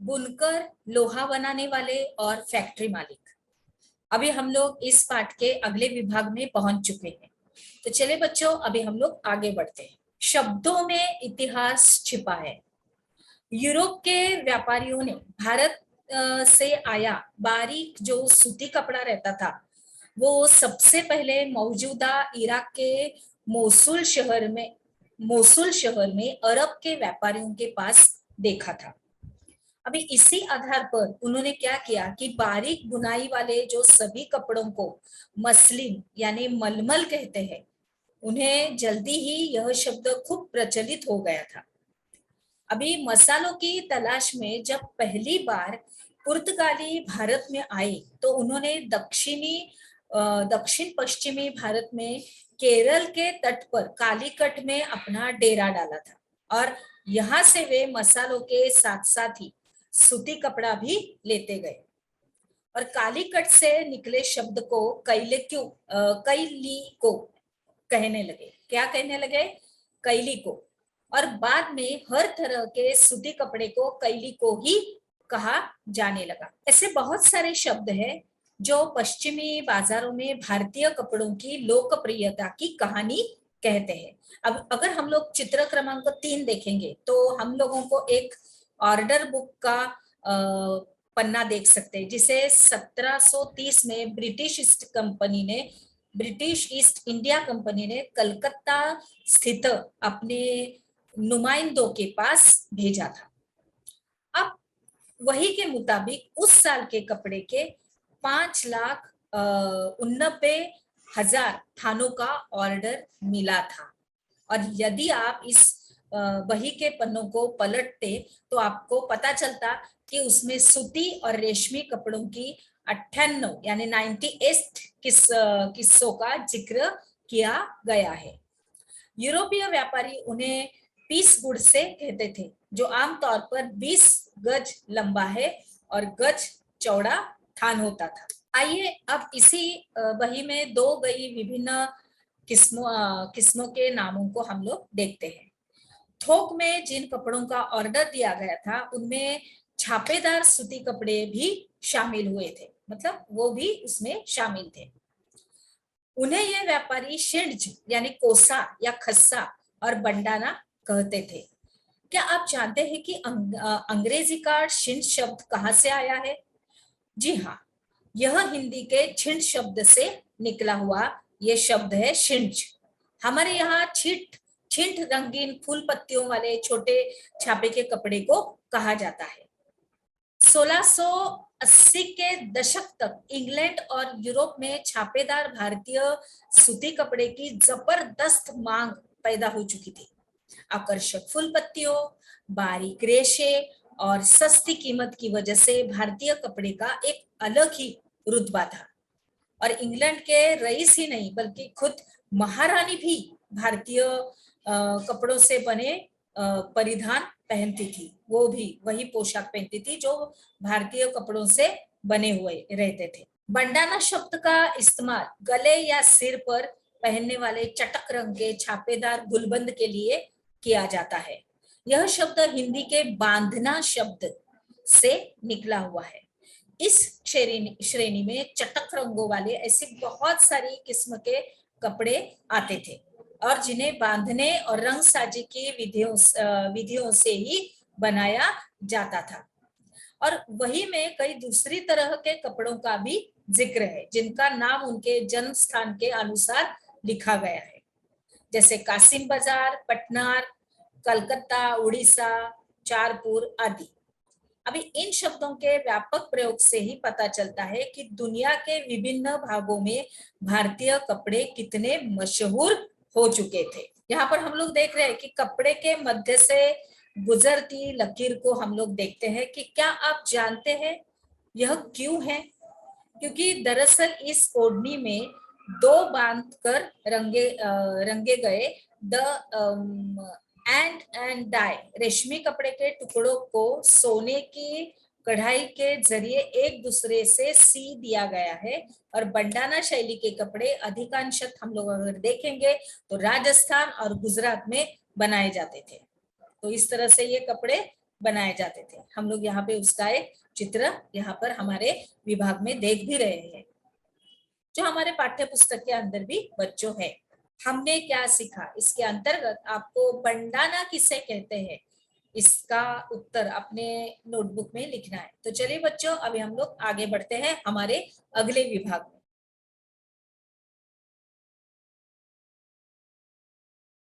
बुनकर, लोहा बनाने वाले और फैक्ट्री मालिक। अभी हम लोग इस पाठ के अगले विभाग में पहुंच चुके हैं। तो चले बच्चों, अभी हम लोग आगे बढ़ते हैं। शब्दों में इतिहास छिपा है। यूरोप के व्यापारियों ने भारत से आया बारीक जो सूती कपड़ा रहता था, वो सबसे पहले मौजूदा इराक के मोसुल शहर में अरब के व्यापारियों के पास देखा था। अभी इसी आधार पर उन्होंने क्या किया कि बारीक बुनाई वाले जो सभी कपड़ों को मसलिन यानी मलमल कहते हैं, उन्हें जल्दी ही यह शब्द खूब प्रचलित हो गया था। अभी मसालों की तलाश में जब पहली बार पुर्तगाली भारत में आए तो उन्होंने दक्षिण पश्चिमी भारत में केरल के तट पर कालीकट में अपना डेरा डाला था, और यहाँ से वे मसालों के साथ साथ ही सूती कपड़ा भी लेते गए और कालीकट से निकले शब्द को कैली को कहने लगे। क्या कहने लगे? कैली को। और बाद में हर तरह के सूती कपड़े को कैली को ही कहा जाने लगा। ऐसे बहुत सारे शब्द हैं जो पश्चिमी बाजारों में भारतीय कपड़ों की लोकप्रियता की कहानी कहते हैं। अब अगर हम लोग चित्र क्रमांक 3 देखेंगे तो हम लोगों को एक ऑर्डर बुक का पन्ना देख सकते हैं, जिसे 1730 में ब्रिटिश ईस्ट इंडिया कंपनी ने कलकत्ता स्थित अपने नुमाइंदों के पास भेजा था। अब वही के मुताबिक उस साल के कपड़े के 5,89,000 थानों का ऑर्डर मिला था। और यदि आप इस वही के पन्नों को पलटते तो आपको पता चलता कि उसमें सूती और रेशमी कपड़ों की 98 यानी 98 किस्सों का जिक्र किया गया है। यूरोपीय व्यापारी उन्हें पीस गुड़ से कहते थे, जो आमतौर पर 20 गज लंबा है और गज चौड़ा थान होता था। आइए अब इसी वही में दो गई विभिन्न किस्मों के नामों को हम लोग देखते हैं। थोक में जिन कपड़ों का ऑर्डर दिया गया था उनमें छापेदार सूती कपड़े भी शामिल हुए थे, मतलब वो भी उसमें शामिल थे। उन्हें ये व्यापारी शिंज यानी कोसा या खस्सा और बंडाना कहते थे। क्या आप जानते हैं कि अंग्रेजी का शिंज शब्द कहाँ से आया है? जी हाँ, यह हिंदी के छिंड शब्द से निकला हुआ ये शब्द है शिंज। हमारे यहाँ छिंट रंगीन फूल पत्तियों वाले छोटे छापे के कपड़े को कहा जाता है। 1680 के दशक तक इंग्लैंड और यूरोप में छापेदार भारतीय सूती कपड़े की जबरदस्त मांग पैदा हो चुकी थी। आकर्षक फूल पत्तियों, बारीक रेशे और सस्ती कीमत की वजह से भारतीय कपड़े का एक अलग ही रुतबा था। और इंग्लैंड के रईस ही नहीं बल्कि खुद महारानी भी भारतीय कपड़ों से बने परिधान पहनती थी। वो भी वही पोशाक पहनती थी जो भारतीय कपड़ों से बने हुए रहते थे। बंडाना शब्द का इस्तेमाल गले या सिर पर पहनने वाले चटक रंग के छापेदार गुलबंद के लिए किया जाता है। यह शब्द हिंदी के बांधना शब्द से निकला हुआ है। इस श्रेणी में चटक रंगों वाले ऐसी बहुत सारी किस्म के कपड़े आते थे और जिन्हें बांधने और रंग साजी की विधियों से ही बनाया जाता था। और वही में कई दूसरी तरह के कपड़ों का भी जिक्र है जिनका नाम उनके जन्म स्थान के अनुसार लिखा गया है, जैसे कासिम बाजार, पटनार, कलकत्ता, उड़ीसा, चारपुर आदि। अभी इन शब्दों के व्यापक प्रयोग से ही पता चलता है कि दुनिया के विभिन्न भागों में भारतीय कपड़े कितने मशहूर हो चुके थे। यहाँ पर हम लोग देख रहे हैं कि कपड़े के मध्य से गुजरती लकीर को हम लोग देखते हैं कि क्या आप जानते हैं यह क्यों है? क्योंकि दरअसल इस ओढ़नी में दो बांध कर रंगे गए एंड डाई रेशमी कपड़े के टुकड़ों को सोने की कढ़ाई के जरिए एक दूसरे से सी दिया गया है। और बंडाना शैली के कपड़े अधिकांशत हम लोग अगर देखेंगे तो राजस्थान और गुजरात में बनाए जाते थे। तो इस तरह से ये कपड़े बनाए जाते थे। हम लोग यहाँ पे उसका एक चित्र यहाँ पर हमारे विभाग में देख भी रहे हैं, जो हमारे पाठ्य पुस्तक के अंदर भी बच्चों है। हमने क्या सीखा, इसके अंतर्गत आपको बंडाना किसे कहते हैं, इसका उत्तर अपने नोटबुक में लिखना है। तो चलिए बच्चों, अभी हम लोग आगे बढ़ते हैं हमारे अगले विभाग में।